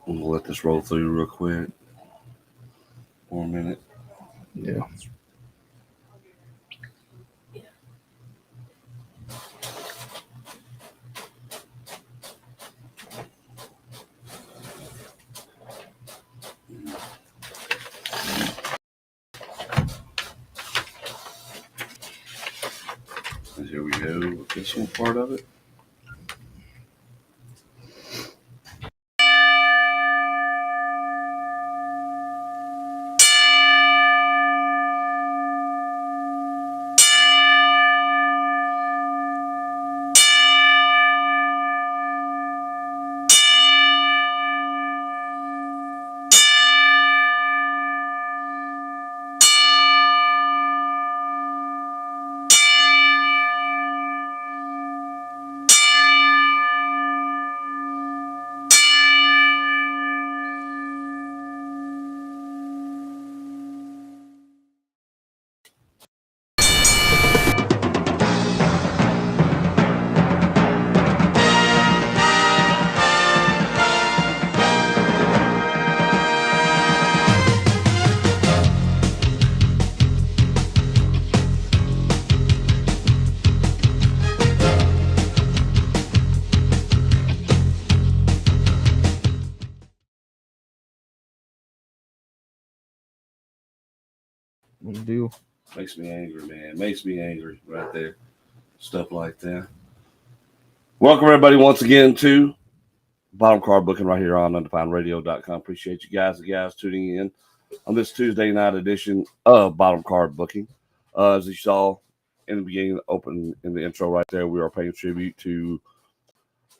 I'm gonna let this roll through real quick. 1 minute. Yeah. And here we go with this one part of it. Good deal. Makes me angry, man. Makes me angry right there. Stuff like that. Welcome, everybody, once again to Bottom Card Booking right here on undefinedradio.com. Appreciate you guys and guys tuning in on this Tuesday night edition of Bottom Card Booking. As you saw in the beginning, open in the intro right there, we are paying tribute to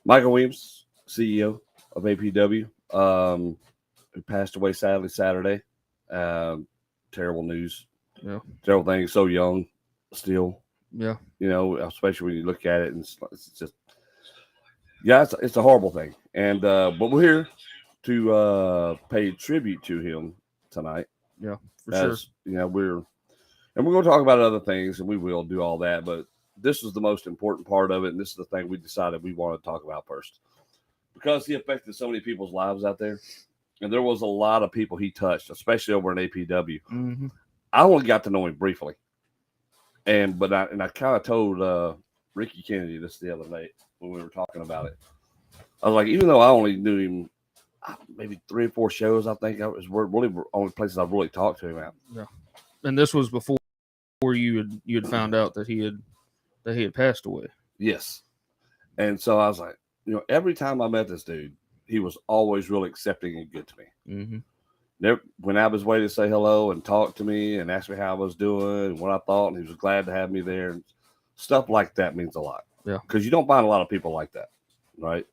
Michael Williams, CEO of APW, who passed away sadly Saturday. Terrible news. Yeah. Terrible thing. So young still. Yeah. You know, especially when you look at it and it's just, yeah, it's a horrible thing. And but we're here to pay tribute to him tonight. Yeah, for sure. You know, we're going to talk about other things, and we will do all that. But this is the most important part of it, and this is the thing we decided we wanted to talk about first, because he affected so many people's lives out there, and there was a lot of people he touched, especially over in APW. Mm-hmm. I only got to know him briefly, but I kind of told Ricky Kennedy this the other night when we were talking about it. I was like, even though I only knew him maybe 3 or 4 shows, I think it was really the only places I've really talked to him at. Yeah, and this was before you had found out that he had passed away. Yes, and so I was like, you know, every time I met this dude, he was always really accepting and good to me. Mm-hmm. Never went out of his way to say hello and talk to me and ask me how I was doing and what I thought, and he was glad to have me there. And stuff like that means a lot. Yeah, because you don't find a lot of people like that, right?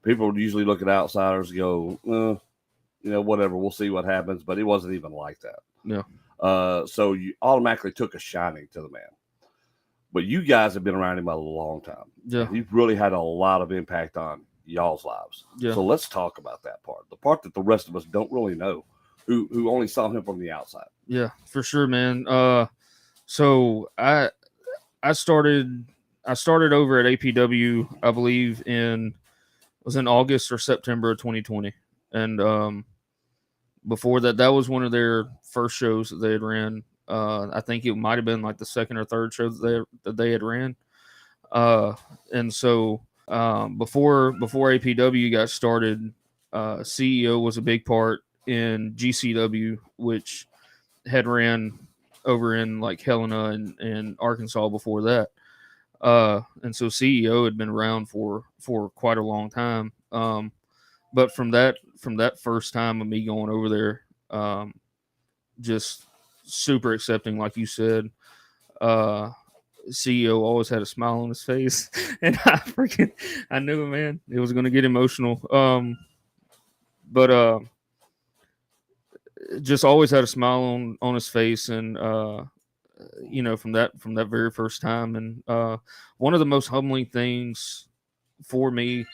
People usually look at outsiders and go, you know, whatever, we'll see what happens. But it wasn't even like that. Yeah. So you automatically took a shining to the man. But you guys have been around him a long time. Yeah. He's really had a lot of impact on y'all's lives. Yeah. So let's talk about that part. The part that the rest of us don't really know, who only saw him from the outside. Yeah, for sure, man. So I started over at APW, I believe it was in August or September of 2020. And before that was one of their first shows that they had ran. I think it might have been like the second or third show that they had ran. And so before APW got started, CEO was a big part in GCW, which had ran over in like Helena and Arkansas before that. And so CEO had been around for quite a long time. But from that first time of me going over there, just super accepting, like you said. CEO always had a smile on his face, and I knew, man, it was going to get emotional. But just always had a smile on his face, and you know, from that very first time. And one of the most humbling things for me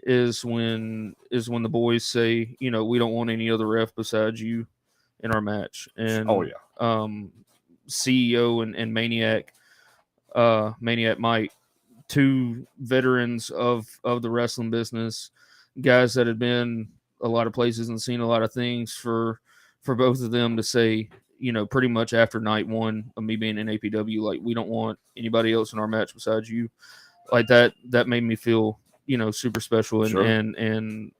is when the boys say, you know, we don't want any other ref besides you in our match. And CEO and Maniac Mike, 2 veterans of the wrestling business, guys that had been a lot of places and seen a lot of things for both of them to say, pretty much after night one of me being in APW, like, we don't want anybody else in our match besides you. Like that made me feel, super special and Sure. and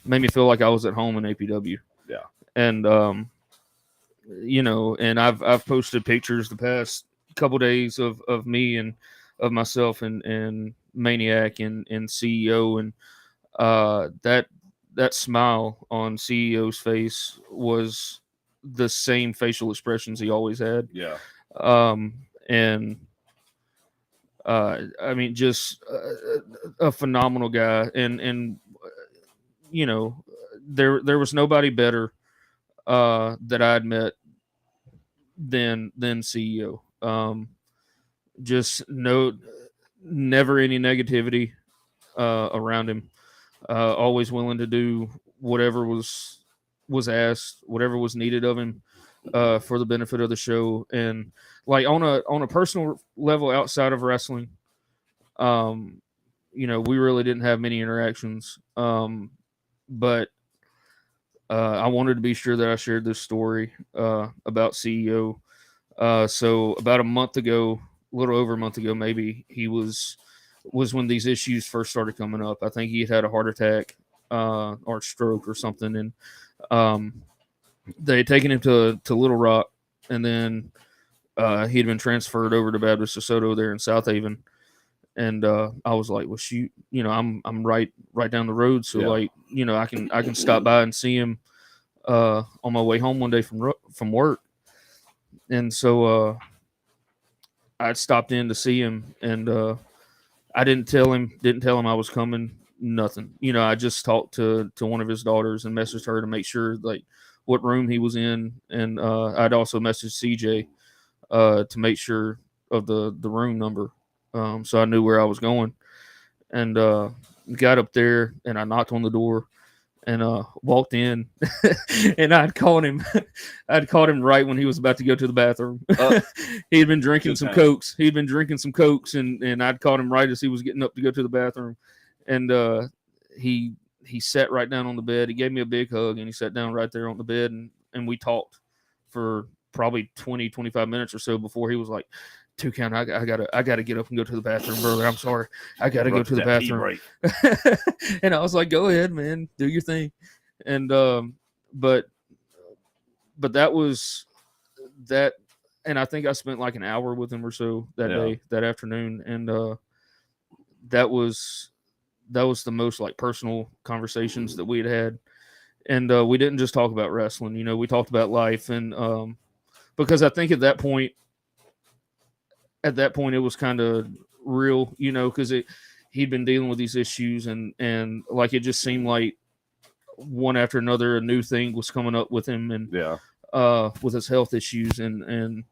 made me feel like I was at home in APW. Yeah. And and I've posted pictures the past couple days of me and of myself and Maniac and CEO, and that smile on CEO's face was the same facial expressions he always had. Yeah. And I mean, just a phenomenal guy, and there was nobody better that I'd met than CEO. Just never any negativity around him. Always willing to do whatever was asked, whatever was needed of him for the benefit of the show. And like on a personal level outside of wrestling, we really didn't have many interactions. But I wanted to be sure that I shared this story about CEO. So about a month ago, a little over a month ago, maybe, he was when these issues first started coming up. I think he had a heart attack or stroke or something, and they had taken him to Little Rock, and then he had been transferred over to Baptist DeSoto there in South Haven. And I was like, well, shoot, I'm right down the road, so like, I can stop by and see him on my way home one day from work. And so I stopped in to see him, and I didn't tell him I was coming. Nothing. I just talked to one of his daughters and messaged her to make sure like what room he was in, and I'd also messaged CJ to make sure of the room number, so I knew where I was going. And got up there, and I knocked on the door, and walked in, and I'd called him right when he was about to go to the bathroom. He had been drinking some Cokes. And I'd called him right as he was getting up to go to the bathroom. And he sat right down on the bed. He gave me a big hug, and he sat down right there on the bed, and we talked for probably 20-25 minutes or so before he was like, "Two count, I gotta get up and go to the bathroom, brother. I'm sorry, I gotta go to the bathroom." And I was like, "Go ahead, man, do your thing." And but that was that, and I think I spent like an hour with him or so that day, that afternoon, and that was the most like personal conversations that we had. And we didn't just talk about wrestling, we talked about life, and because I think at that point it was kind of real, because he'd been dealing with these issues, and like it just seemed like one after another a new thing was coming up with him, and with his health issues, and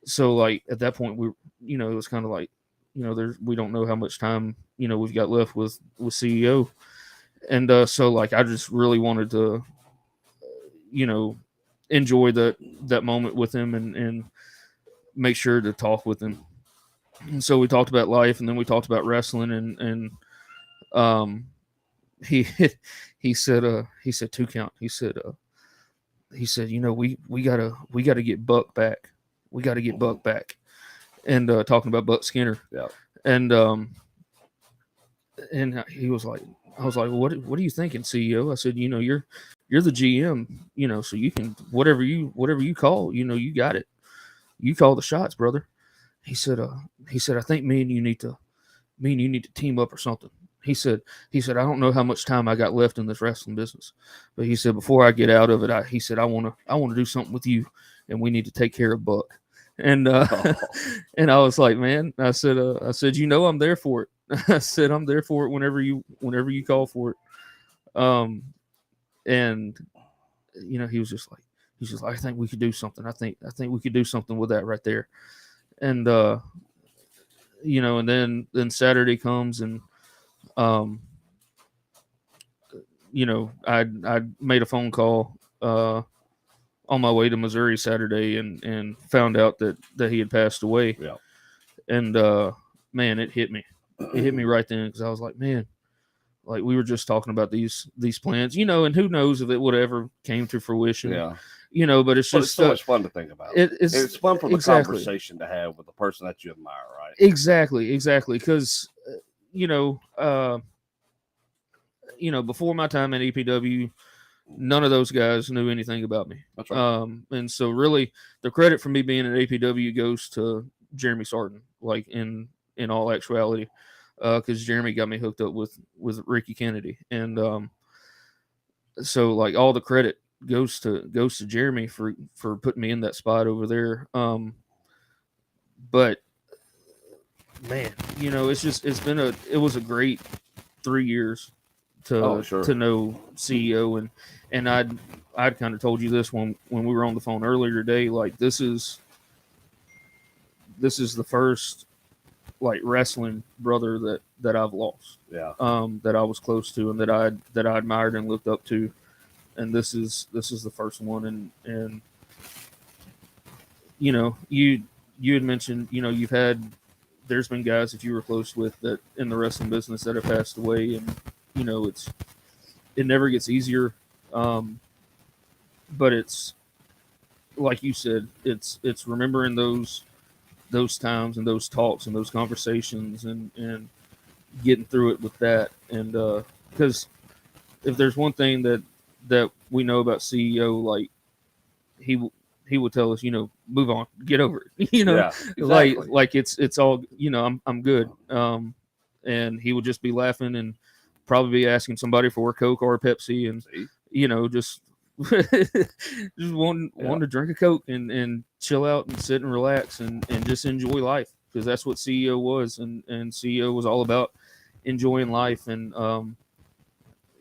so like at that point we, it was kind of like, we don't know how much time we've got left with CEO, and so like I just really wanted to enjoy that moment with him, and make sure to talk with him. And so we talked about life, and then we talked about wrestling, and he said two count. He said we gotta get Buck back. We gotta get Buck back. And talking about Buck Skinner. Yeah. And he was like, I was like, well, what are you thinking, CEO? I said, you're the GM, so you can whatever you call, you got it. You call the shots, brother. He said, I think me and you need to team up or something. He said, I don't know how much time I got left in this wrestling business, but he said, before I get out of it, he said, I want to do something with you, and we need to take care of Buck. And and I was like, man, I said, I'm there for it. I said, I'm there for it whenever you call for it. And he was just like, I think we could do something. I think we could do something with that right there. And and then Saturday comes, and I made a phone call on my way to Missouri Saturday, and found out that he had passed away. Yeah. And man, it hit me right then, because I was like, man, like we were just talking about these plans, and who knows if it would ever came to fruition. Yeah. But it's But just it's so much fun to think about. It's fun for the conversation to have with the person that you admire, right? Exactly. Because, before my time at EPW, none of those guys knew anything about me. That's right. And so really the credit for me being at APW goes to Jeremy Sarton, like in all actuality, because Jeremy got me hooked up with Ricky Kennedy. And so like all the credit goes to Jeremy for putting me in that spot over there. But man, it was a great 3 years to know CEO, and I'd kind of told you this when we were on the phone earlier today. Like this is the first like wrestling brother that I've lost. Yeah. That I was close to and that I admired and looked up to, and this is the first one. And you had mentioned there's been guys that you were close with that in the wrestling business that have passed away, and it never gets easier. But it's like you said, it's remembering those times and those talks and those conversations and getting through it with that. And because if there's one thing that we know about CEO, like he would tell us, move on, get over it. Yeah, exactly. like it's all, I'm good. And he would just be laughing and probably be asking somebody for a Coke or a Pepsi, and just just wanting to drink a Coke and chill out and sit and relax and just enjoy life, because that's what CEO was, and CEO was all about enjoying life. And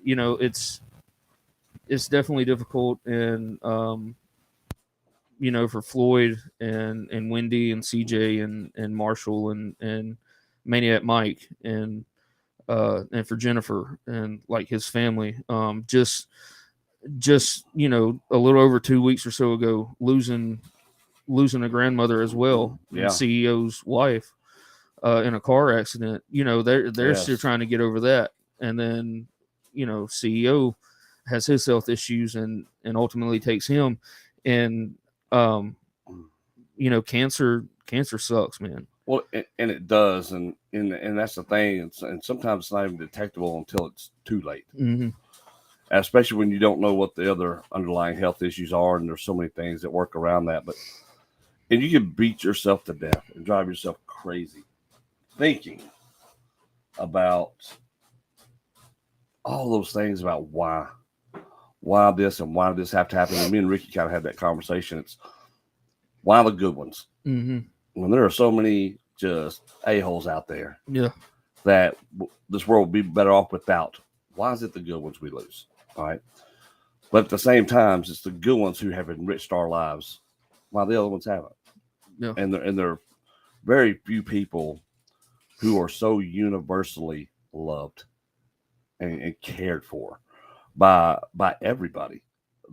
it's definitely difficult, and for Floyd and Wendy and CJ and Marshall and Maniac Mike and for Jennifer and like his family, just a little over 2 weeks or so ago, losing a grandmother as well, yeah. CEO's wife, in a car accident. They're still trying to get over that, and then CEO has his health issues and ultimately takes him, and cancer sucks, man. Well, and it does, and that's the thing. And sometimes it's not even detectable until it's too late. Mm-hmm. Especially when you don't know what the other underlying health issues are, and there's so many things that work around that. And you can beat yourself to death and drive yourself crazy thinking about all those things about why this and why did this have to happen. And me and Ricky kind of had that conversation. It's why the good ones. Mm-hmm. When there are so many just a-holes out there, that this world would be better off without. Why is it the good ones we lose? All right. But at the same time, it's the good ones who have enriched our lives while the other ones haven't. Yeah. And there are very few people who are so universally loved and cared for by everybody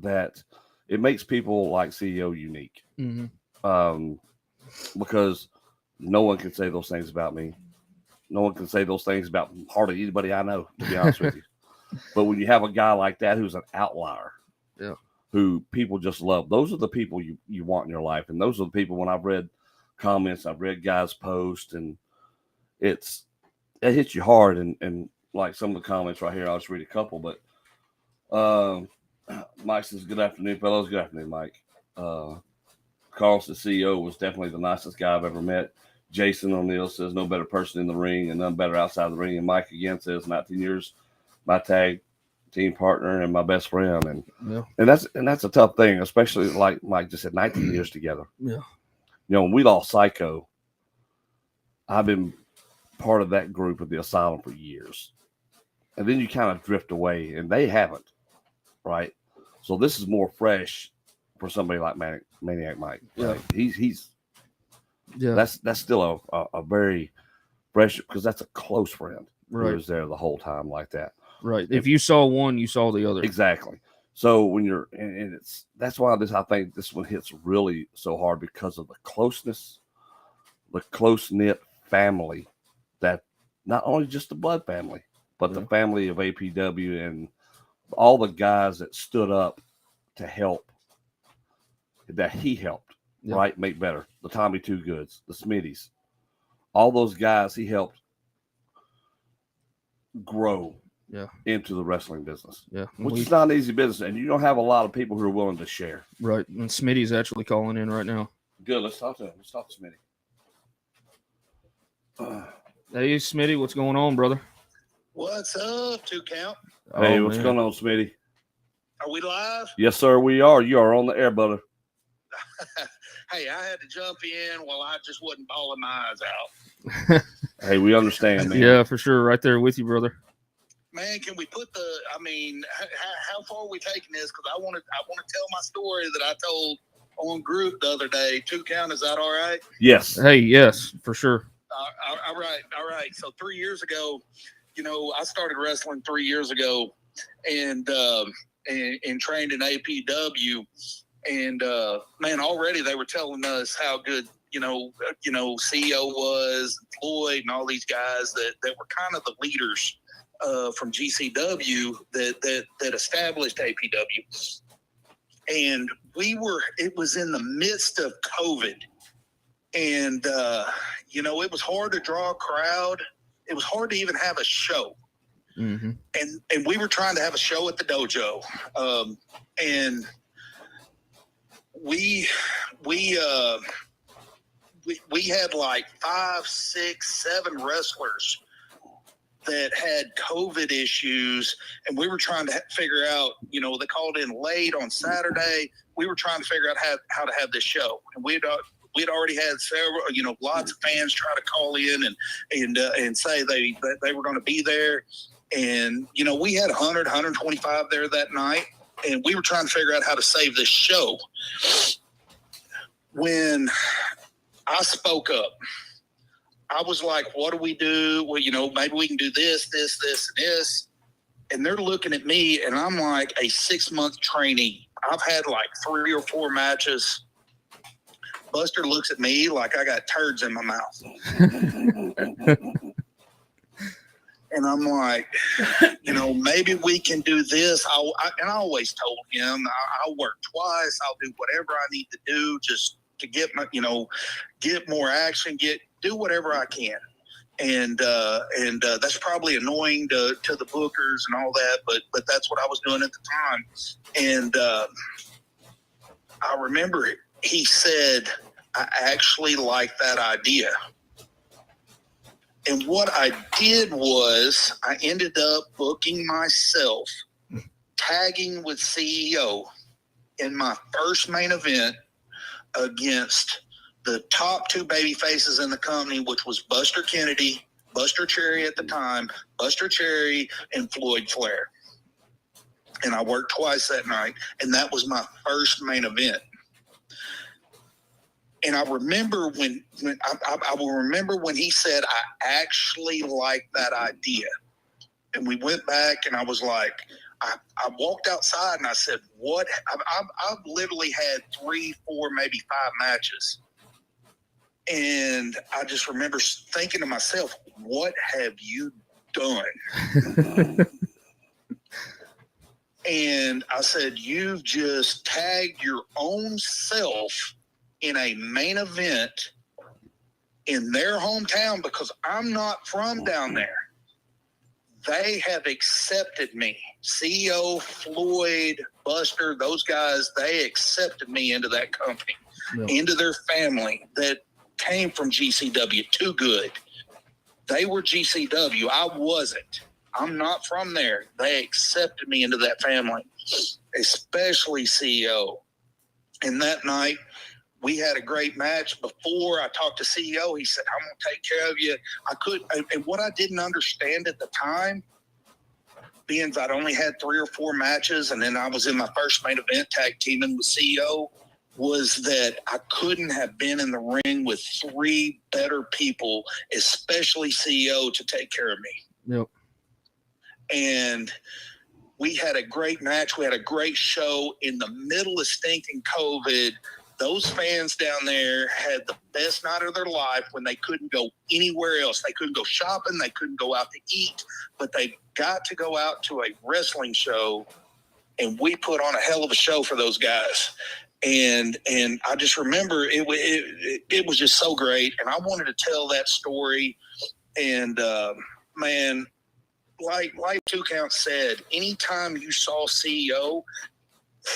that it makes people like CEO unique. Mm-hmm. Because no one can say those things about me. No one can say those things about hardly anybody I know, to be honest with you. But when you have a guy like that who's an outlier, who people just love, those are the people you want in your life. And those are the people, when I've read comments, I've read guys' posts, and it hits you hard. And like some of the comments right here, I'll just read a couple. But Mike says, "Good afternoon, fellows." Good afternoon, Mike. Carlson CEO was definitely the nicest guy I've ever met. Jason O'Neill says, "No better person in the ring and none better outside the ring." And Mike again says, "19 years, my tag team partner and my best friend." And that's a tough thing, especially like Mike just said, 19 years together. Yeah. When we lost Psycho, I've been part of that group of the asylum for years. And then you kind of drift away, and they haven't, right? So this is more fresh for somebody like Maniac Mike. Right? He's that's still a very fresh, because that's a close friend who was there the whole time like that. Right. If you saw one, you saw the other. Exactly. So when you're and that's why I think this one hits really so hard, because of the closeness, the close knit family, that not only just the blood family, but the family of APW and all the guys that stood up to help, that he helped, right, make better. The Tommy Two Goods, the Smitties, all those guys he helped grow into the wrestling business. Yeah. Which is not an easy business, and you don't have a lot of people who are willing to share. Right. And Smitty's actually calling in right now. Good. Let's talk to him. Let's talk to Smitty. Hey, Smitty, what's going on, brother? What's up, 2 Count? Hey, what's going on, Smitty? Are we live? Yes, sir, we are. You are on the air, brother. Hey, I had to jump in while I just wasn't bawling my eyes out. Hey, we understand, man. Yeah, for sure. Right there with you, brother. Man, can we put how far are we taking this? Because I want to tell my story that I told on group the other day. 2 Count, is that all right? Yes. Hey, yes, for sure. All right. So 3 years ago, I started wrestling 3 years ago, and trained in APW, and man, already they were telling us how good CEO was, Floyd, and all these guys that were kind of the leaders from GCW that established APW, and it was in the midst of COVID, and it was hard to draw a crowd. It was hard to even have a show. Mm-hmm. And we were trying to have a show at the dojo, and we had like 5, 6, 7 wrestlers that had COVID issues, and we were trying to figure out, they called in late on Saturday. We were trying to figure out how to have this show, and we'd already had several, lots of fans try to call in and say they were going to be there. And, we had 100, 125 there that night, and we were trying to figure out how to save this show. When I spoke up, I was like, what do we do? Well, maybe we can do this, this, this, and this. And they're looking at me, and I'm like a 6-month trainee. I've had like 3 or 4 matches. Buster looks at me like I got turds in my mouth. And I'm like, maybe we can do this. And I always told him, I'll work twice. I'll do whatever I need to do just to get get more action, do whatever I can. And that's probably annoying to the bookers and all that, but that's what I was doing at the time. And I remember he said, I actually like that idea. And what I did was I ended up booking myself, tagging with CEO in my first main event against the top 2 baby faces in the company, which was Buster Kennedy, Buster Cherry at the time, Buster Cherry, and Floyd Flair. And I worked twice that night, and that was my first main event. And I remember when I will remember when he said, I actually like that idea. And we went back, and I was like, I walked outside and I said, what? I've literally had 3, 4, maybe 5 matches. And I just remember thinking to myself, what have you done? And I said, you've just tagged your own self in a main event in their hometown, because I'm not from down there. They have accepted me. CEO, Floyd, Buster, those guys, they accepted me into that company, into their family that came from GCW. Too Good. They were GCW. I wasn't. I'm not from there. They accepted me into that family, especially CEO. And that night, we had a great match. Before I talked to CEO, he said, I'm going to take care of you. And what I didn't understand at the time, being I'd only had 3 or 4 matches, and then I was in my first main event tag teaming with CEO, was that I couldn't have been in the ring with 3 better people, especially CEO, to take care of me. Yep. And we had a great match. We had a great show in the middle of stinking COVID. those fans down there had the best night of their life when they couldn't go anywhere else. They couldn't go shopping. They couldn't go out to eat, but they got to go out to a wrestling show, and we put on a hell of a show for those guys. And I just remember it was just so great, and I wanted to tell that story. And man, like Two Count said, anytime you saw CEO,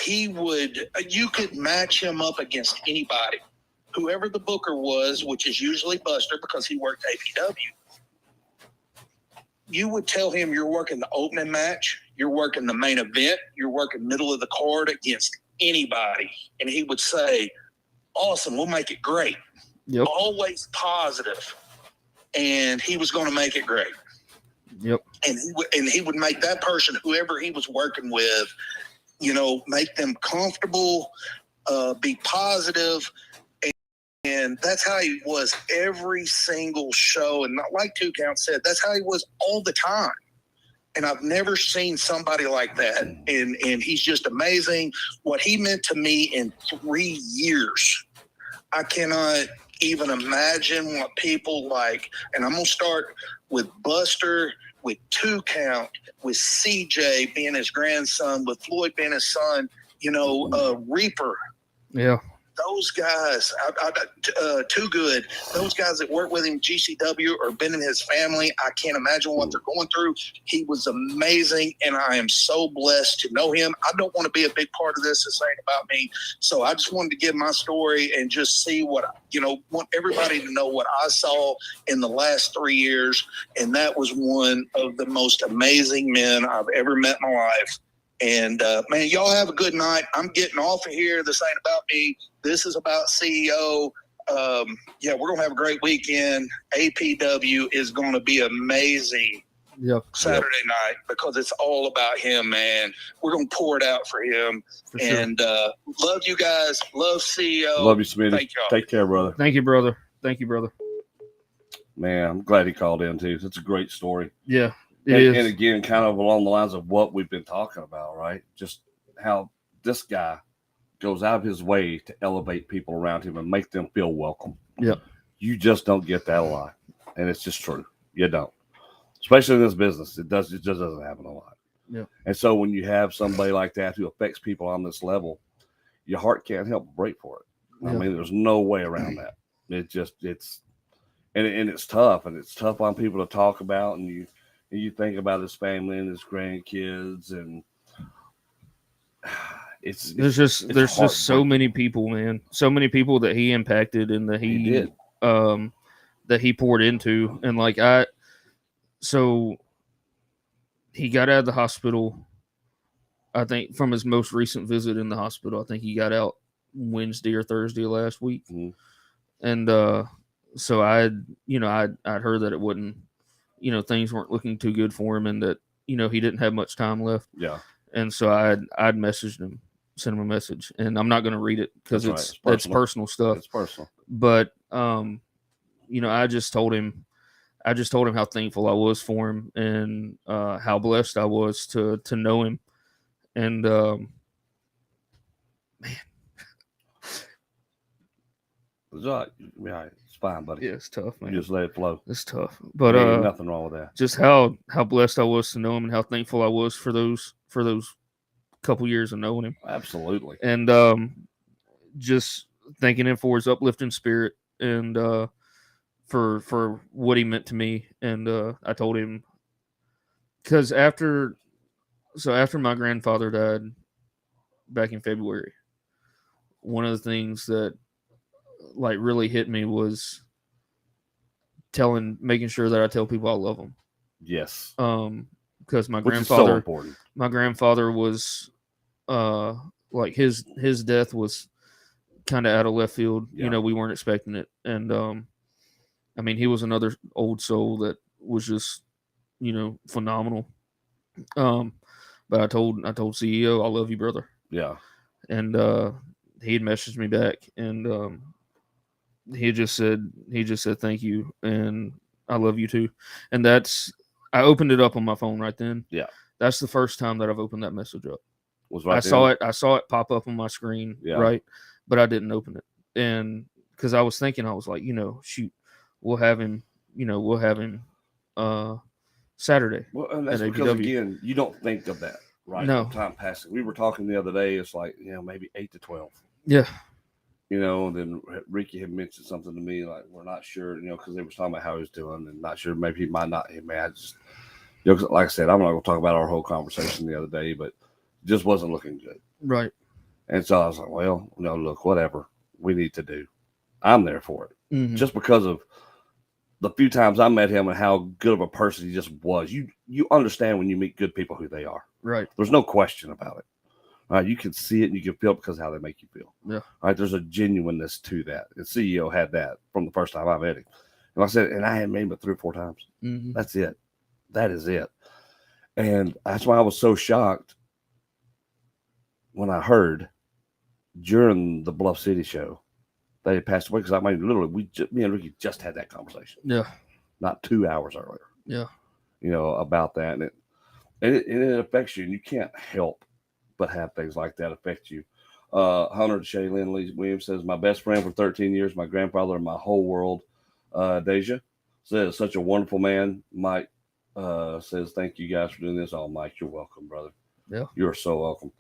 you could match him up against anybody, whoever the booker was, which is usually Buster because he worked APW. You would tell him you're working the opening match, you're working the main event, you're working middle of the card against anybody. And he would say, awesome, we'll make it great. Yep. Always positive. And he was going to make it great. Yep. And he would make that person, whoever he was working with, make them comfortable, be positive. And that's how he was every single show. And not like Two Count said, that's how he was all the time. And I've never seen somebody like that. And he's just amazing. What he meant to me in 3 years, I cannot even imagine what people like. And I'm going to start with Buster, with Two Count, with CJ being his grandson, with Floyd being his son, Reaper. Yeah. Those guys, Too Good, those guys that work with him, GCW, or been in his family, I can't imagine what they're going through. He was amazing, and I am so blessed to know him. I don't want to be a big part of this. This ain't about me. So I just wanted to give my story and just see want everybody to know what I saw in the last 3 years, and that was one of the most amazing men I've ever met in my life. And, man, y'all have a good night. I'm getting off of here. This ain't about me. This is about CEO. We're going to have a great weekend. APW is going to be amazing Saturday night because it's all about him, man. We're going to pour it out for him. For sure. And love you guys. Love CEO. Love you, Smitty. Thank y'all. Take care, brother. Thank you, brother. Thank you, brother. Man, I'm glad he called in, too. It's a great story. Yeah. And again, kind of along the lines of what we've been talking about, right? Just how this guy goes out of his way to elevate people around him and make them feel welcome. Yeah. You just don't get that a lot. And it's just true. You don't. Especially in this business. It just doesn't happen a lot. Yeah. And so when you have somebody like that who affects people on this level, your heart can't help but break for it. I mean, there's no way around that. It's tough. And it's tough on people to talk about, and you think about his family and his grandkids, and there's just so many people, man. So many people that he impacted and that he did, that he poured into. And so he got out of the hospital, I think, from his most recent visit in the hospital. I think he got out Wednesday or Thursday last week. Mm-hmm. And so I'd heard that it wouldn't, things weren't looking too good for him, and that, he didn't have much time left. Yeah. And so I'd messaged him, sent him a message, and I'm not going to read it because it's personal stuff. It's personal. But, I just told him how thankful I was for him, and how blessed I was to know him. And, man. It's fine, buddy. Yeah, it's tough, man. You just let it flow. It's tough, but ain't nothing wrong with that. Just how blessed I was to know him, and how thankful I was for those couple years of knowing him. Absolutely. And just thanking him for his uplifting spirit, and for what he meant to me. And I told him, because after my grandfather died back in February, one of the things that really hit me was making sure that I tell people I love them. Yes. Because my grandfather was his death was kind of out of left field. Yeah. We weren't expecting it. And I mean, he was another old soul that was just, phenomenal. But I told CEO, I love you, brother. Yeah. And he had messaged me back, and he just said thank you, and I love you too. And I opened it up on my phone right then. Yeah. That's the first time that I've opened that message up. I saw it pop up on my screen. Yeah. Right. but I didn't open it. And because I was thinking, I was like, shoot, we'll have him, Saturday. Well, and that's at because APW. again, you don't think of that, right? No. Time passing. We were talking the other day. It's like maybe 8 to 12. Yeah. Then Ricky had mentioned something to me like we're not sure, because they were talking about how he was doing and not sure. Maybe he might not. He may. I just, like I said, I'm not going to talk about our whole conversation the other day, but it just wasn't looking good. Right. And so I was like, well, look, whatever we need to do, I'm there for it. Mm-hmm. Just because of the few times I met him and how good of a person he just was. You understand when you meet good people who they are. Right. There's no question about it. You can see it and you can feel it because of how they make you feel. Yeah. There's a genuineness to that. And CEO had that from the first time I met him. And I said, and I had met him 3 or 4 times. Mm-hmm. That's it. That is it. And that's why I was so shocked when I heard during the Bluff City show they had passed away, because I mean, literally, me and Ricky just had that conversation. Yeah. Not 2 hours earlier. Yeah. About that. And it affects you, and you can't help but have things like that affect you. Hunter Shaylin Lee Williams says, my best friend for 13 years, my grandfather, and my whole world. Deja says, such a wonderful man. Mike says, thank you guys for doing this. Oh, Mike, you're welcome, brother. Yeah. You're so welcome.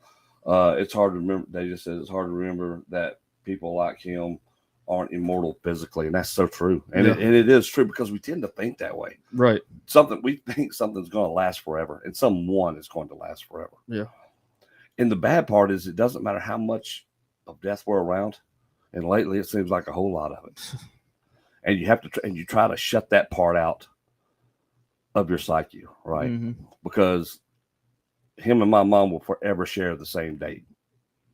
It's hard to remember. Deja says, it's hard to remember that people like him aren't immortal physically, and that's so true. And it is true, because we tend to think that way. Right. We think something's going to last forever, and someone is going to last forever. Yeah. And the bad part is it doesn't matter how much of death we're around, and lately it seems like a whole lot of it. And you have to and you try to shut that part out of your psyche, right? Mm-hmm. Because him and my mom will forever share the same date.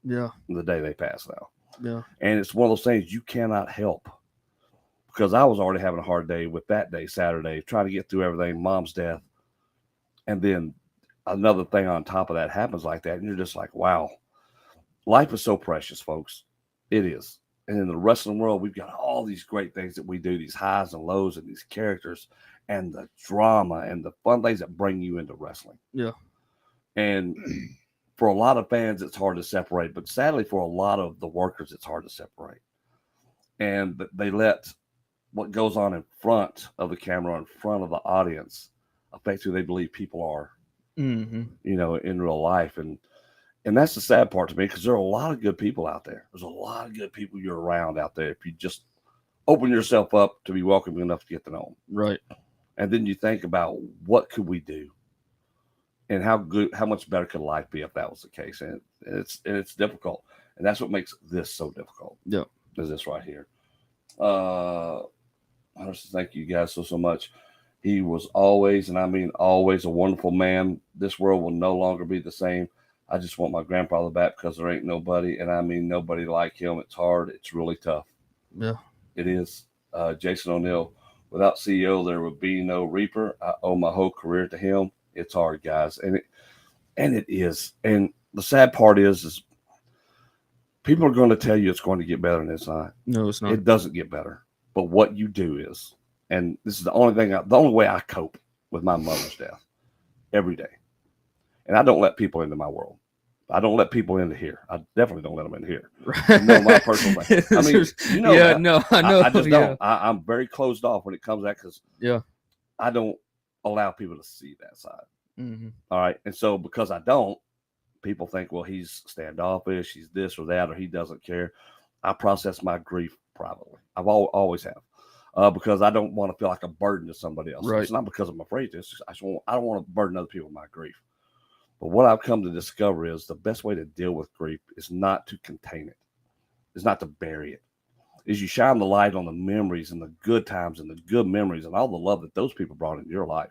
Yeah. The day they pass now. Yeah. And it's one of those things you cannot help, because I was already having a hard day with that day, Saturday, trying to get through everything, mom's death. And then another thing on top of that happens like that. And you're just like, wow, life is so precious, folks. It is. And in the wrestling world, we've got all these great things that we do, these highs and lows and these characters and the drama and the fun things that bring you into wrestling. Yeah. And for a lot of fans, it's hard to separate, but sadly for a lot of the workers, it's hard to separate. And they let what goes on in front of the camera, in front of the audience, affect who they believe people are, mm-hmm. In real life. And that's the sad part to me, because there are a lot of good people out there. There's a lot of good people you're around out there if you just open yourself up to be welcoming enough to get to know them. Right. And then you think about what could we do? And how much better could life be if that was the case? And it's difficult, and that's what makes this so difficult. Yeah, is this right here. Thank you guys so much. He was always, and I mean always, a wonderful man. This world will no longer be the same. I just want my grandfather back, because there ain't nobody, and I mean nobody like him. It's hard. It's really tough. Yeah, it is. Jason O'Neill, without CEO, there would be no Reaper. I owe my whole career to him. It's hard, guys, and it is. And the sad part is people are going to tell you it's going to get better, and it's not. No, it's not. It doesn't get better. But what you do is, and this is the only way I cope with my mother's death every day. And I don't let people into my world. I don't let people into here. I definitely don't let them in here. My personal thing. I mean, yeah, that. No, I know. I just don't. I'm very closed off when it comes to that, because I don't allow people to see that side. Mm-hmm. All right. And so because I don't, people think, well, he's standoffish, he's this or that, or he doesn't care. I process my grief privately. I've always have, because I don't want to feel like a burden to somebody else. Right. It's not because I'm afraid to. It's just, I don't want to burden other people with my grief. But what I've come to discover is the best way to deal with grief is not to contain it. Is not to bury it. Is you shine the light on the memories and the good times and the good memories and all the love that those people brought into your life.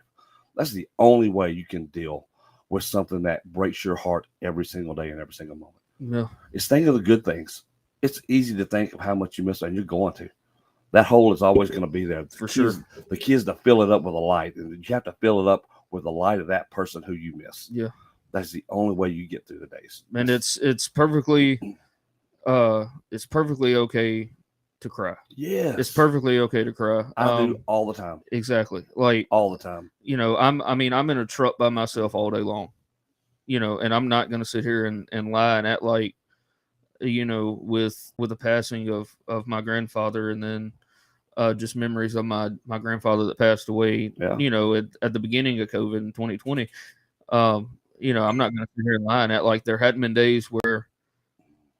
That's the only way you can deal with something that breaks your heart every single day and every single moment. Yeah. It's think of the good things. It's easy to think of how much you miss, and you're going to. That hole is always going to be there. For sure. The key is to fill it up with a light, and you have to fill it up with the light of that person who you miss. Yeah. That's the only way you get through the days. And it's perfectly okay to cry. Yes. It's perfectly okay to cry. I do all the time. Exactly. Like all the time. I'm in a truck by myself all day long. And I'm not gonna sit here and lie and act like with the passing of my grandfather, and then just memories of my grandfather that passed away, Yeah. At the beginning of COVID in 2020. I'm not going to sit here and lie, and like there hadn't been days where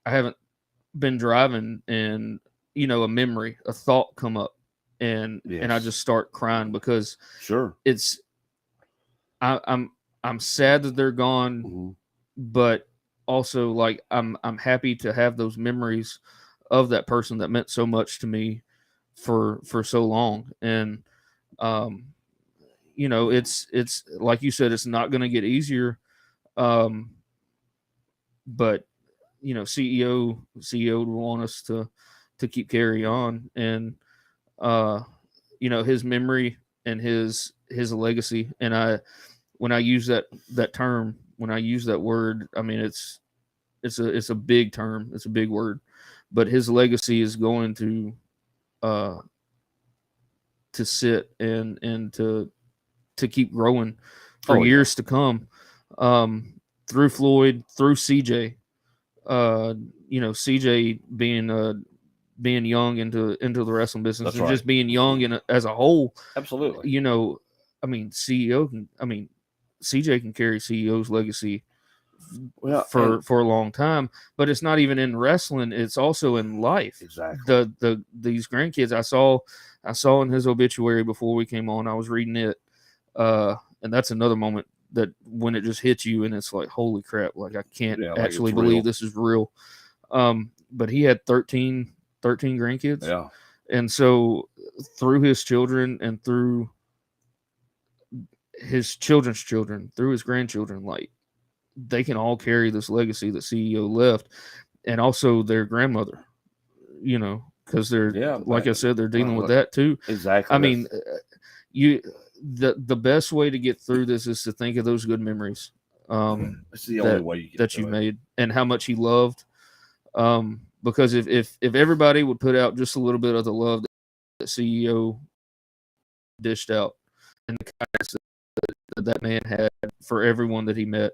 I haven't been driving and a memory, a thought come up, and I Yes. just start crying because Sure. I'm sad that they're gone, Mm-hmm. but also like I'm happy to have those memories of that person that meant so much to me for so long. And it's like you said, it's not going to get easier, but CEO would want us to keep carry on, and his memory and his legacy. And when I use that term, when I use that word, I mean it's a big term, it's a big word, but his legacy is going to sit and to keep growing for years to come, through Floyd, through CJ. CJ being young into the wrestling business. That's and right. just being young as a whole. Absolutely. CJ can carry CEO's legacy Well, for a long time, but it's not even in wrestling, it's also in life. Exactly. These grandkids, I saw in his obituary before we came on, I was reading it, and that's another moment that when it just hits you and it's like, holy crap, like I can't actually believe this is real. But he had 13 grandkids. Yeah. And so through his children and through his children's children, through his grandchildren, like they can all carry this legacy that CEO left, and also their grandmother, because they're, like I said, they're dealing with that too. Exactly. I mean, the best way to get through this is to think of those good memories. It's the only way you get that you've made, and how much he loved. Because if everybody would put out just a little bit of the love that CEO dished out, and the kindness that man had for everyone that he met,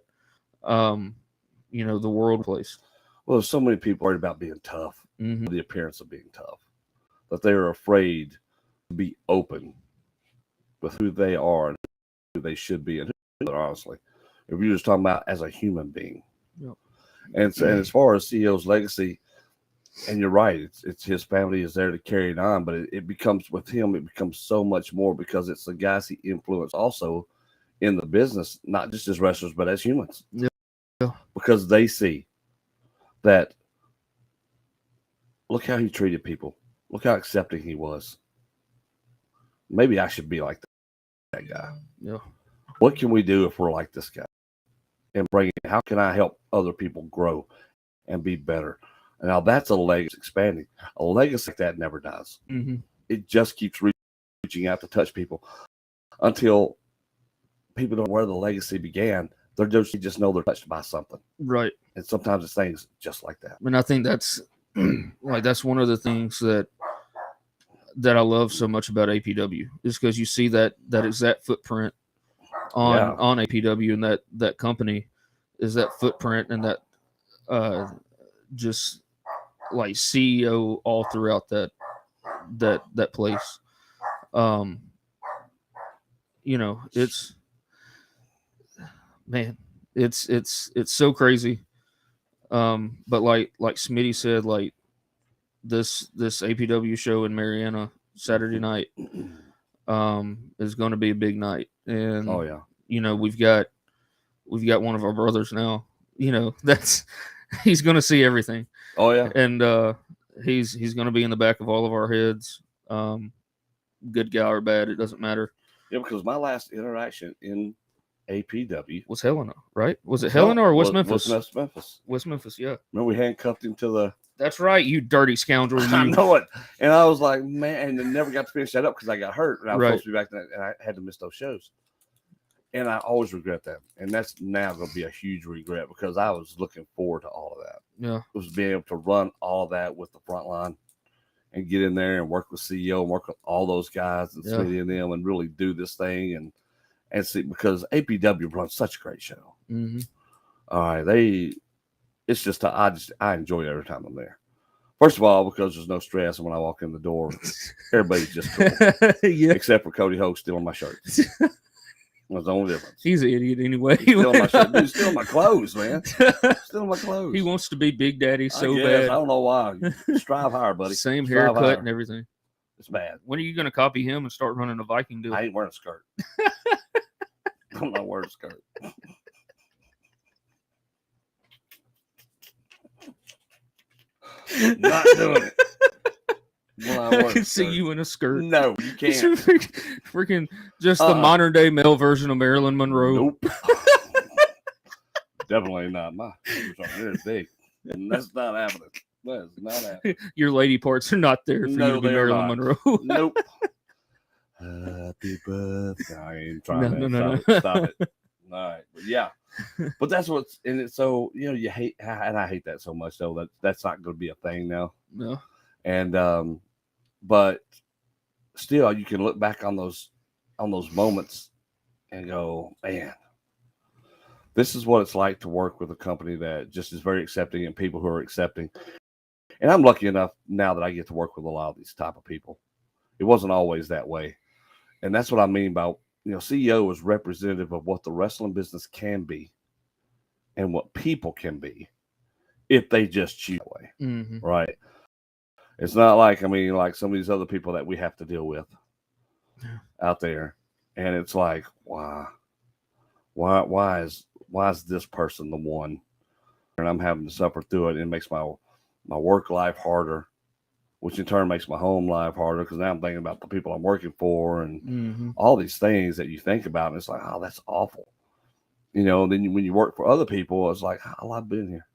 the world place. Well, there's so many people worried about being tough, Mm-hmm. the appearance of being tough, that they are afraid to be open with who they are and who they should be, and who they are, honestly. If you're just talking about as a human being. Yep. And as far as CEO's legacy, and you're right, it's his family is there to carry it on, but it becomes, with him, it becomes so much more, because it's the guys he influenced also in the business, not just as wrestlers, but as humans. Yeah. Because they see that, look how he treated people. Look how accepting he was. Maybe I should be like that guy. Yeah. What can we do if we're like this guy? And how can I help other people grow and be better? And now that's a legacy expanding. A legacy like that never dies. Mm-hmm. It just keeps reaching out to touch people until people don't know where the legacy began. They just know they're touched by something. Right. And sometimes it's things just like that. And I think that's that's one of the things that I love so much about APW, is because you see that exact footprint on APW, and that company is that footprint, and that just like CEO all throughout that place. It's, man, it's so crazy. But like Smitty said, like this APW show in Mariana Saturday night is going to be a big night. And we've got one of our brothers now, that's he's going to see everything. Oh yeah. And he's going to be in the back of all of our heads, good guy or bad, it doesn't matter. Yeah, because my last interaction in APW was Helena, right? Was it Helena or West Memphis? West Memphis, yeah. Remember we handcuffed him to the... That's right, you dirty scoundrel. I know it. And I was like, man, and I never got to finish that up because I got hurt. And I was supposed to be back there, and I had to miss those shows. And I always regret that. And that's now going to be a huge regret, because I was looking forward to all of that. Yeah. It was being able to run all of that with the front line and get in there and work with CEO and work with all those guys and Smitty and them and really do this thing and see, because APW runs such a great show. Mm-hmm. All right. it's just I enjoy it every time I'm there. First of all, because there's no stress, and when I walk in the door, everybody's just cool, Yeah. except for Cody Hoke stealing my shirt. That's the only difference. He's an idiot anyway. He's stealing my shirt. Dude, stealing my clothes, man. Stealing my clothes. He wants to be Big Daddy so I guess. bad. I don't know why. Strive higher, buddy. Same Strive haircut higher. and everything. It's bad. When are you going to copy him and start running a Viking deal? I ain't wearing a skirt. I'm not wearing a skirt. Not doing it. I can see you in a skirt. No, you can't. Freaking just the modern day male version of Marilyn Monroe. Nope. Definitely not. My they're big. And that's not happening. That is not happening. Your lady parts are not there for you to be Marilyn Monroe. Nope. Happy birthday. I ain't trying No. Stop it. All right. But yeah. But that's what's in it. So, you hate, and I hate that so much, though, that's not going to be a thing now. No. And, but still, you can look back on those moments and go, man, this is what it's like to work with a company that just is very accepting and people who are accepting. And I'm lucky enough now that I get to work with a lot of these type of people. It wasn't always that way. And that's what I mean by, CEO is representative of what the wrestling business can be and what people can be if they just choose that way. Mm-hmm. Right. It's not like, like some of these other people that we have to deal with out there. And it's like, why is this person the one? And I'm having to suffer through it. And it makes my work life harder, which in turn makes my home life harder because now I'm thinking about the people I'm working for and all these things that you think about. And it's like, oh, that's awful. Then when you work for other people, it's like, oh, I've been here.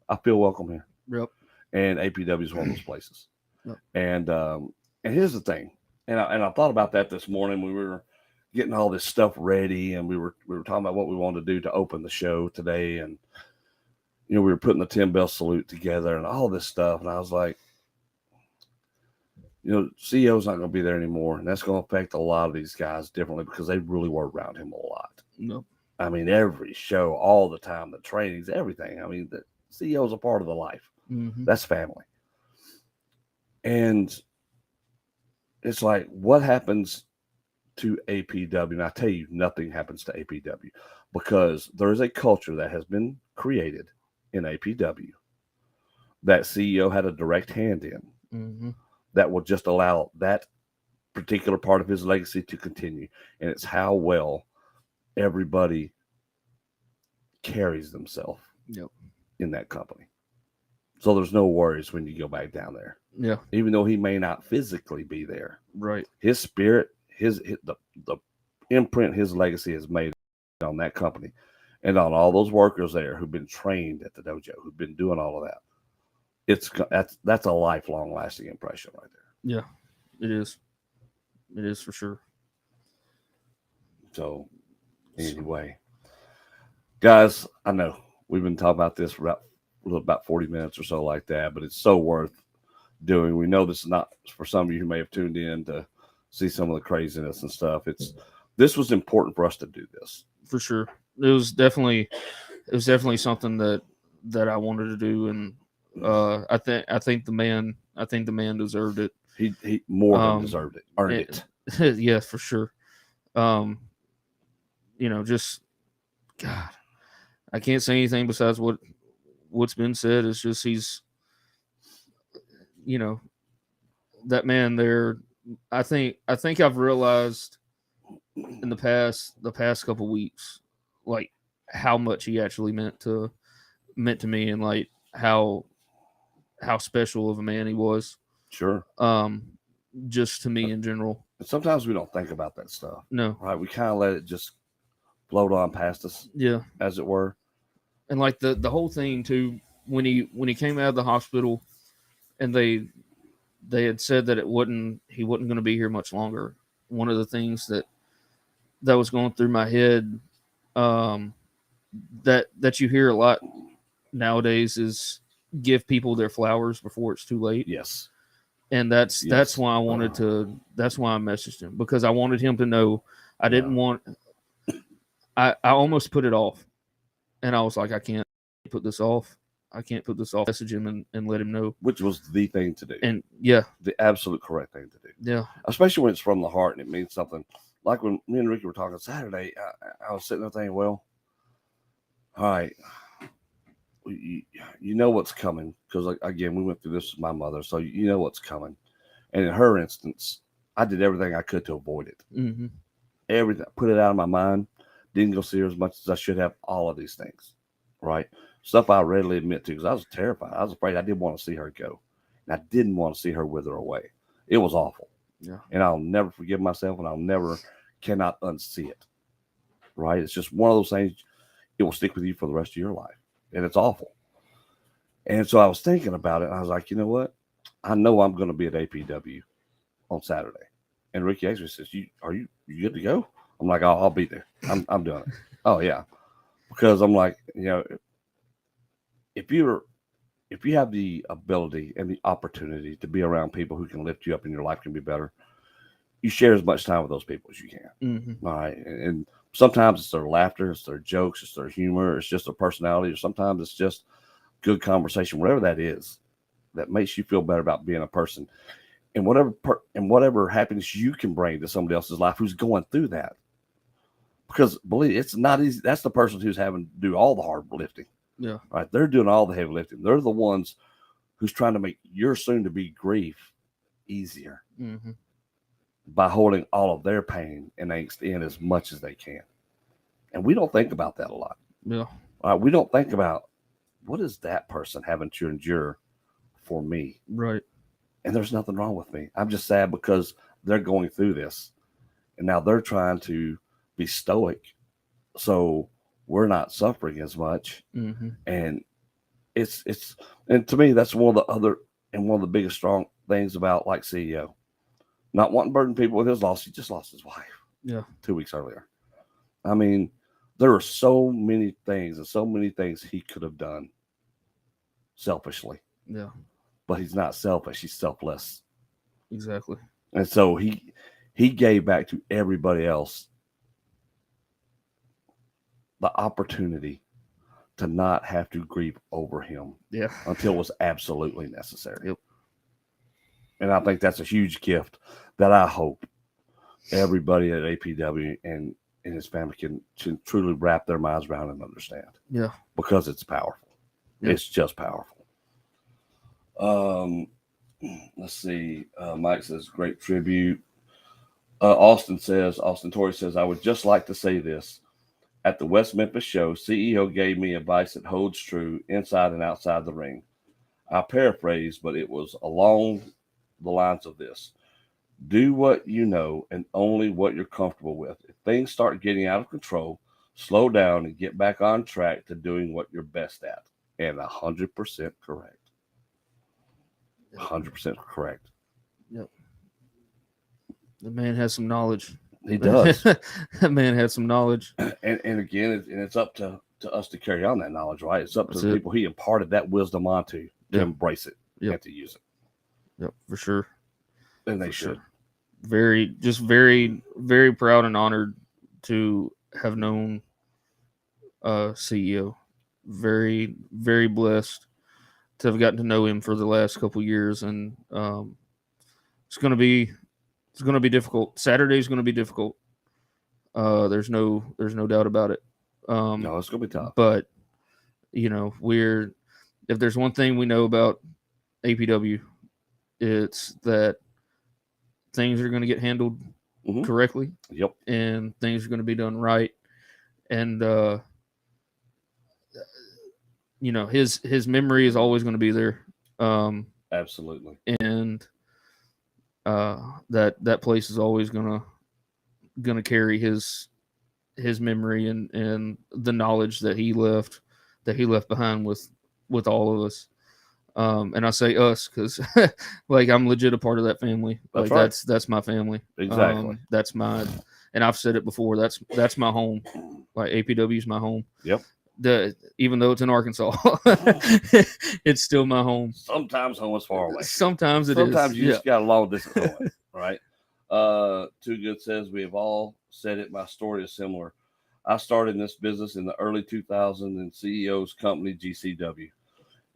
I feel welcome here. Yep. And APW is one of those places. Yep. And here's the thing. And I thought about that this morning. We were getting all this stuff ready, and we were talking about what we wanted to do to open the show today. And, we were putting the 10 bell salute together and all this stuff. And I was like, CEO's not going to be there anymore. And that's going to affect a lot of these guys differently because they really were around him a lot. Nope. Every show, all the time, the trainings, everything. The CEO's a part of the life. Mm-hmm. That's family. And it's like, what happens to APW? And I tell you, nothing happens to APW because there is a culture that has been created in APW that CEO had a direct hand in that will just allow that particular part of his legacy to continue. And it's how well everybody carries themselves in that company. So there's no worries when you go back down there. Yeah. Even though he may not physically be there. Right. His spirit, the imprint his legacy has made on that company and on all those workers there who've been trained at the dojo, who've been doing all of that. That's a lifelong lasting impression right there. Yeah, it is. It is for sure. So anyway, guys, I know we've been talking about this for about 40 minutes or so like that, but it's so worth doing. We know this is not for some of you who may have tuned in to see some of the craziness and stuff. This was important for us to do this. For sure. It was definitely something that I wanted to do, and I think the man deserved it. He more than deserved it. Earned it. Yeah, for sure. Just God, I can't say anything besides what's been said. It's just he's that man there. I think I've realized in the past couple weeks, like how much he actually meant to me, and like how special of a man he was. Sure. Just to me in general. Sometimes we don't think about that stuff. No. Right. We kind of let it just float on past us. Yeah. As it were. And like the whole thing too, when he came out of the hospital and they had said that he wasn't going to be here much longer. One of the things that was going through my head, that you hear a lot nowadays is give people their flowers before it's too late. Yes. And that's why I wanted to. That's why I messaged him, because I wanted him to know I didn't want. I almost put it off, and I was like, I can't put this off. I can't put this off. Message him and let him know. Which was the thing to do. And yeah, the absolute correct thing to do. yeah, Especially when it's from the heart and it means something. Like when me and Ricky were talking Saturday, I was sitting there thinking, well, all right, you know what's coming. Because, again, we went through this with my mother, so you know what's coming. And in her instance, I did everything I could to avoid it. mm-hmm. Everything, put it out of my mind. Didn't go see her as much as I should have. All of these things, right? Stuff I readily admit to, because I was terrified. I was afraid. I didn't want to see her go. And I didn't want to see her wither away. It was awful. Yeah. And I'll never forgive myself, and cannot unsee it. Right? It's just one of those things, it will stick with you for the rest of your life. And it's awful. And so I was thinking about it, and I was like, you know what? I know I'm going to be at APW on Saturday. And Ricky actually says, are you good to go? I'm like, I'll be there. I'm doing it. Oh, yeah. Because I'm like, if you have the ability and the opportunity to be around people who can lift you up and your life can be better, you share as much time with those people as you can. Mm-hmm. All right. And sometimes it's their laughter, it's their jokes, it's their humor, it's just their personality, or sometimes it's just good conversation, whatever that is, that makes you feel better about being a person. And whatever happiness you can bring to somebody else's life who's going through that. Because believe me, it's not easy. That's the person who's having to do all the hard lifting. Yeah. Right. They're doing all the heavy lifting. They're the ones who's trying to make your soon to be grief easier Mm-hmm. by holding all of their pain and angst in as much as they can. And we don't think about that a lot. Yeah. All right. We don't think about, what is that person having to endure for me? Right. And there's nothing wrong with me. I'm just sad because they're going through this. And now they're trying to be stoic. So we're not suffering as much. Mm-hmm. And and to me, that's one of the biggest strong things about like CEO. Not wanting to burden people with his loss. He just lost his wife. Yeah. 2 weeks earlier. I mean, there are so many things he could have done selfishly. Yeah. But he's not selfish. He's selfless. Exactly. And so he gave back to everybody else the opportunity to not have to grieve over him. Yeah. Until it was absolutely necessary. Yep. And I think that's a huge gift that I hope everybody at APW and his family can truly wrap their minds around and understand. Yeah. Because it's powerful. Yep. It's just powerful. Let's see. Mike says, great tribute. Austin Torrey says, I would just like to say this. At the West Memphis show, CEO gave me advice that holds true inside and outside the ring. I paraphrase, but it was along the lines of this. Do what you know and only what you're comfortable with. If things start getting out of control, slow down and get back on track to doing what you're best at. And 100% correct. 100% correct. Yep. The man has some knowledge. He does. That man had some knowledge. And again, it's up to us to carry on that knowledge, right? It's up to the people he imparted that wisdom onto to embrace it and to use it. Yep, for sure. And they should. Sure. Very, very proud and honored to have known CEO. Very, very blessed to have gotten to know him for the last couple of years, and it's going to be difficult. Saturday's going to be difficult. There's no doubt about it. No, it's going to be tough. But if there's one thing we know about APW, it's that things are going to get handled correctly. Yep. And things are going to be done right. And his memory is always going to be there. Absolutely. And that place is always gonna carry his memory and the knowledge that he left behind with all of us. And I say us because like I'm legit a part of that family. That's like right. that's my family. Exactly. That's my, and I've said it before. That's my home. Like APW is my home. Yep. Even though it's in Arkansas, it's still my home. Sometimes home is far away. Sometimes it is. Sometimes you just got a long distance away, right? Too Good says, we have all said it. My story is similar. I started in this business in the early 2000s in CEO's company, GCW.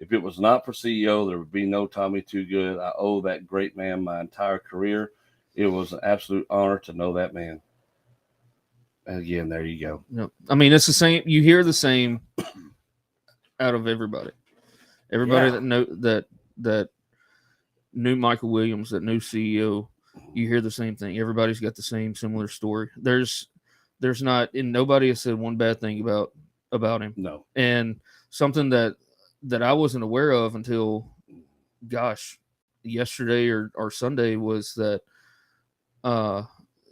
If it was not for CEO, there would be no Tommy Too Good. I owe that great man my entire career. It was an absolute honor to know that man. And again, there you go. Yep. I mean, it's the same. You hear the same out of everybody. Everybody that knew Michael Williams, that knew CEO, you hear the same thing. Everybody's got the same similar story. There's not, and nobody has said one bad thing about him. No. And something that I wasn't aware of until, yesterday or Sunday was that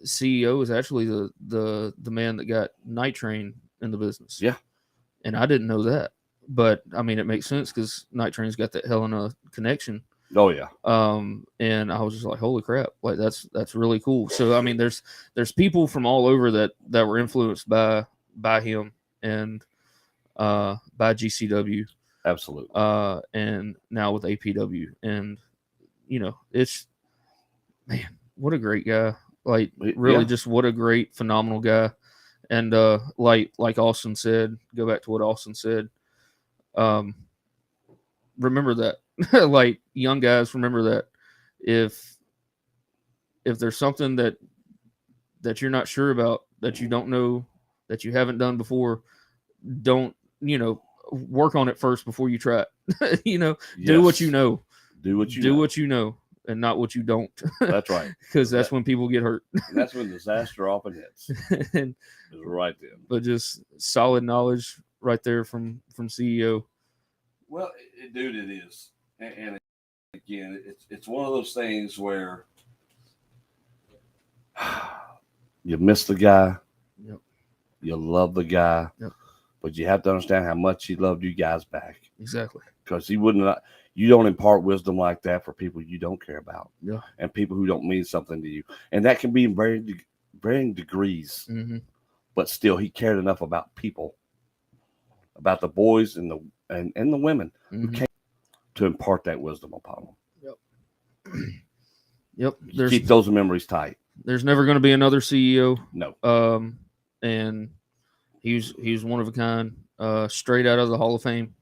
CEO is actually the man that got Night Train in the business. Yeah. And I didn't know that. But I mean, it makes sense because Night Train's got that hell in a connection. Oh yeah. And I was just like, holy crap, like that's really cool. So I mean, there's people from all over that were influenced by him and by GCW. Absolutely. And now with APW, and it's, man, what a great guy. Like, really, just what a great, phenomenal guy. And like Austin said, go back to what Austin said. Remember that. Like, young guys, remember that if there's something that you're not sure about, that you don't know, that you haven't done before, don't work on it first before you try it. Do what you know. Do what you know, and not what you don't. That's right. Because that's when people get hurt. That's when disaster often hits. And, it's right then. But just solid knowledge right there from CEO. Well, dude, it is. And again, it's one of those things where you miss the guy. Yep. You love the guy. Yep. But you have to understand how much he loved you guys back. Exactly. Because you don't impart wisdom like that for people you don't care about. Yeah. And people who don't mean something to you. And that can be in varying degrees. Mm-hmm. But still, he cared enough about people, about the boys and the women who came to impart that wisdom upon them. Yep. Keep those memories tight. There's never going to be another CEO. No. And he's one of a kind. Straight out of the Hall of Fame.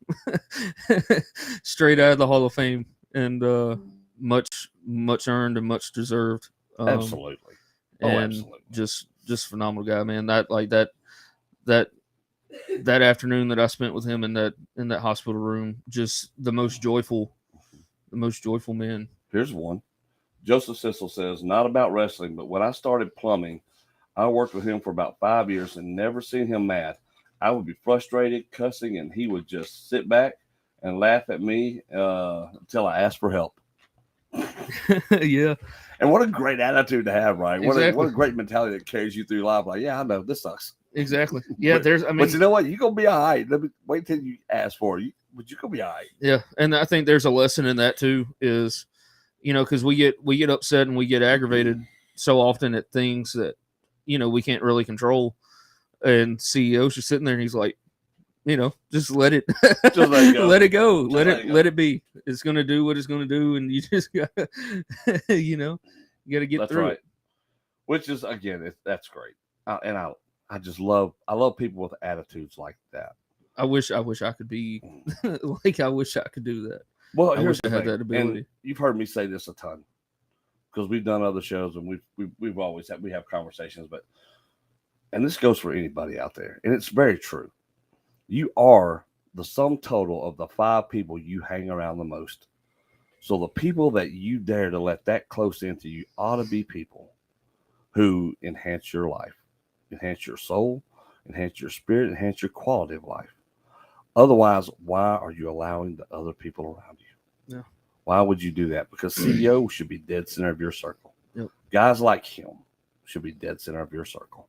Straight out of the Hall of Fame, and much earned and much deserved. Absolutely. Absolutely. Just phenomenal guy, man. That afternoon that I spent with him in that hospital room, just the most joyful man. Here's one. Joseph Sissel says, not about wrestling, but when I started plumbing, I worked with him for about 5 years and never seen him mad. I would be frustrated, cussing, and he would just sit back and laugh at me until I asked for help. Yeah. And what a great attitude to have, right? Exactly. What a great mentality that carries you through life. Like, yeah, I know this sucks. Exactly. Yeah, but you know what? You're gonna be all right. Let me wait till you ask for it. But you're gonna be all right. Yeah, and I think there's a lesson in that too. Is because we get upset and we get aggravated so often at things that we can't really control. And CEO's just sitting there and he's like, just let it, just let it go. let it go, let it be. It's gonna do what it's gonna do, and you just gotta, you gotta get through it. Which is, again, that's great. I just love people with attitudes like that. I wish I could be like, I wish I could do that. Well, I wish I had that ability. And you've heard me say this a ton because we've done other shows and we've always have conversations, and this goes for anybody out there, and it's very true. You are the sum total of the 5 people you hang around the most. So the people that you dare to let that close into you ought to be people who enhance your life, enhance your soul, enhance your spirit, enhance your quality of life. Otherwise, why are you allowing the other people around you? Yeah. Why would you do that? Because CEO should be dead center of your circle. Yep. Guys like him should be dead center of your circle.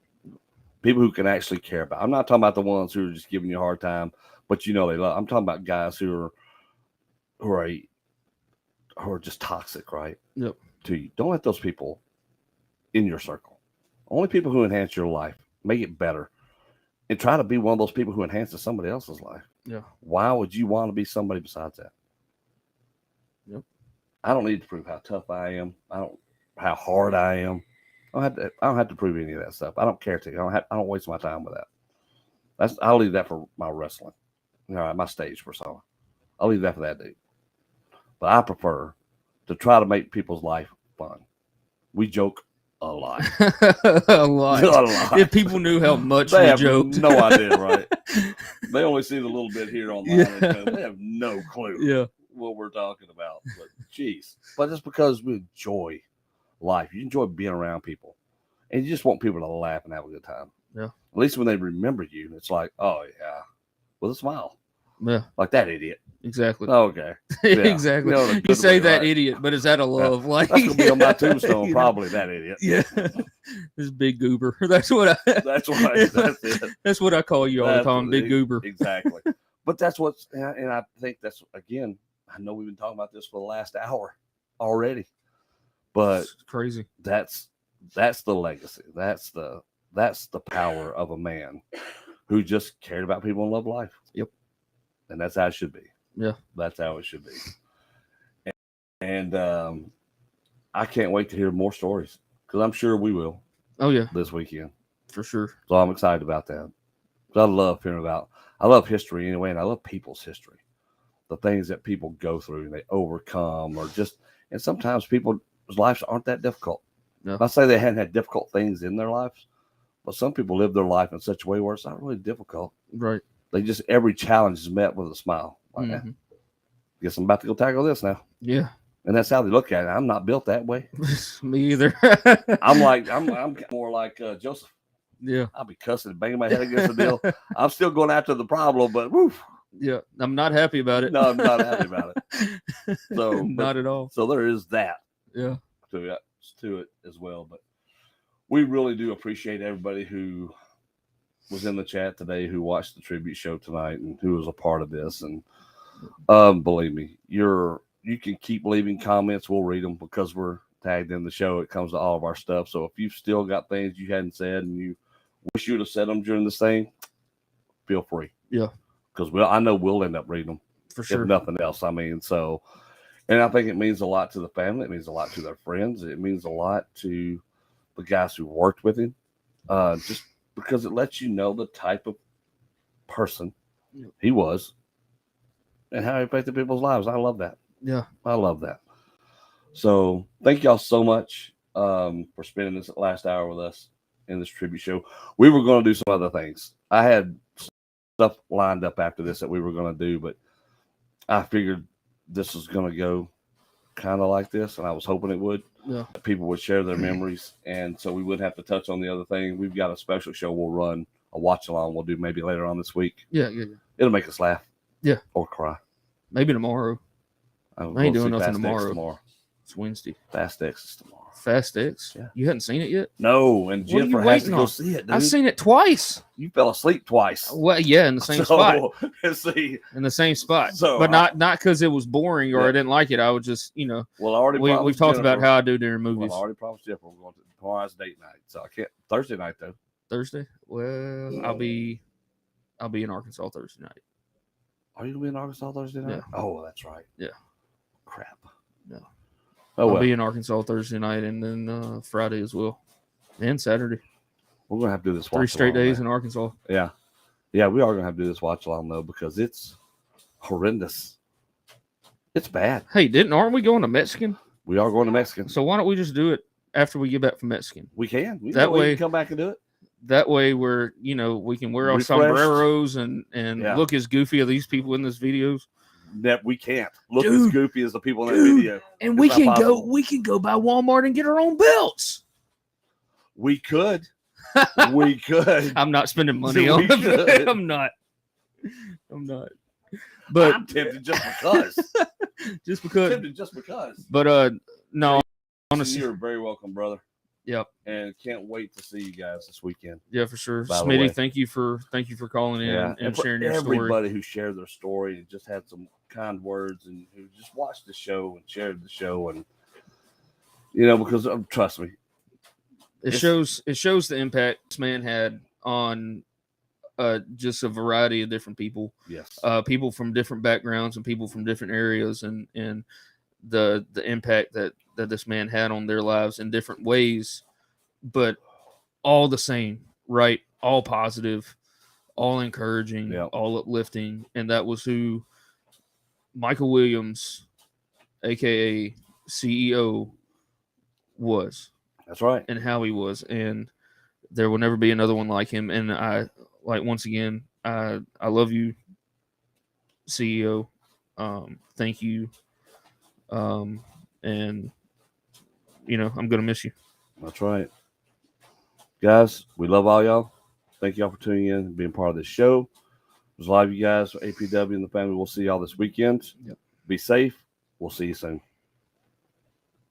People who can actually care about. I'm not talking about the ones who are just giving you a hard time, but they love. I'm talking about guys who are just toxic, right? Yep. To you. Don't let those people in your circle. Only people who enhance your life, make it better, and try to be one of those people who enhances somebody else's life. Yeah. Why would you want to be somebody besides that? Yep. I don't need to prove how tough I am. How hard I am. I don't have to prove any of that stuff. I don't care to. I don't waste my time with that. I'll leave that for my wrestling. My stage persona. I'll leave that for that dude. But I prefer to try to make people's life fun. We joke a lot. A lot. A lot. If people knew how much They we have joked. no idea, right? They only see the little bit here online. Yeah. They have no clue Yeah. what we're talking about. But geez. But it's because we enjoy life. You enjoy being around people. And you just want people to laugh and have a good time. Yeah. At least when they remember you, it's like, oh yeah, with a smile. Yeah. Like that idiot. Exactly. Oh, okay. Yeah. Exactly. You know, in a You good say way, that right? idiot, but is that a love? Like That's gonna be on my tombstone, you know? probably that idiot. Yeah. This big goober. That's what I That's right. That's it. That's what I call you all the time, big goober. Exactly. But that's what's, and I think that's, again, I know we've been talking about this for the last hour already, but It's crazy. that's the legacy. That's the power of a man who just cared about people and loved life. Yep. And that's how it should be. Yeah. That's how it should be. And I can't wait to hear more stories because I'm sure we will Oh yeah, this weekend. for sure. So I'm excited about that. I love hearing about, I love history anyway, and I love people's history. The things that people go through and they overcome, or just, and sometimes people's lives aren't that difficult. No. Not say they hadn't had difficult things in their lives, but some people live their life in such a way where it's not really difficult. Right. They just, every challenge is met with a smile. Like, Mhm. guess I'm about to go tackle this now. Yeah. And that's how they look at it. I'm not built that way. Me either. I'm more like Joseph. Yeah. I'll be cussing and banging my head against the deal. I'm still going after the problem, but woof. Yeah. I'm not happy about it. No, I'm not happy about it. So Not at all. So there is that Yeah. to it as well. But we really do appreciate everybody who was in the chat today, who watched the tribute show tonight, and who was a part of this. And believe me, you can keep leaving comments. We'll read them because we're tagged in the show. It comes to all of our stuff. So if you've still got things you hadn't said and you wish you would have said them during this thing, feel free. Yeah. Because I know we'll end up reading them. For sure. If nothing else. I mean, so, and I think it means a lot to the family. It means a lot to their friends. It means a lot to the guys who worked with him. Just because it lets you know the type of person he was and how he affected people's lives. I love that. Yeah. I love that. So thank y'all so much for spending this last hour with us in this tribute show. We were going to do some other things. I had stuff lined up after this that we were going to do, but I figured this was going to go kind of like this, and I was hoping it would. Yeah. People would share their memories, and so we wouldn't have to touch on the other thing. We've got a special show we'll run, a watch along we'll do maybe later on this week. Yeah. It'll make us laugh. Yeah. Or cry. Maybe tomorrow. I ain't doing nothing tomorrow. It's Wednesday. Fast X is tomorrow. Fast X? Yeah. You hadn't seen it yet? No, and What are you Jennifer has to waiting go on? see it, dude. I've seen it twice. You fell asleep twice. Well, yeah, in the same spot. See, In the same spot. So, but not because it was boring or Yeah. I didn't like it. I would just, well, I already we've talked about how I do during Well, movies. I already promised Jennifer we're going to tomorrow's date night, so I can't. Thursday night though. Thursday? Well, I'll be in Arkansas Thursday night. Are you gonna be in Arkansas Thursday night? Yeah. Oh, that's right. Yeah. Crap. No. Oh, I'll well. be in Arkansas Thursday night and then Friday as well. And Saturday. We're gonna have to do this. 3 watch straight along, days man. in Arkansas. Yeah, we are gonna have to do this watch along though because it's horrendous. It's bad. Hey, aren't we going to Mexican? We are going to Mexican. So why don't we just do it after we get back from Mexican? We can. That way- can come back and do it. That way we're, we can wear our Refreshed. sombreros and Yeah. look as goofy as these people in this videos. That we can't look Dude. as goofy as the people in that Dude. video. And It's we not can possible. go by Walmart and get our own belts. We could. We could. I'm not spending money We on could. it. I'm not. But I'm tempted just because. just because. Tempted just because. But no, honestly, You're very welcome, brother. Yep. And can't wait to see you guys this weekend. Yeah, for sure. By the way. Smitty, thank you for calling in and for sharing your story. everybody who shared their story and just had some kind words and who just watched the show and shared the show and because trust me, It shows the impact this man had on just a variety of different people. yes, People from different backgrounds and people from different areas and the impact that this man had on their lives in different ways, but all the same, right? All positive, all encouraging, Yep. all uplifting. And that was who Michael Williams, aka CEO, was That's right. and how he was, and there will never be another one like him. And I once again, I love you, CEO. Thank you. And I'm gonna miss you. That's right. Guys, we love all y'all. Thank y'all for tuning in and being part of this show. There's a lot of you guys for APW and the family. We'll see y'all this weekend. Yep. Be safe. We'll see you soon.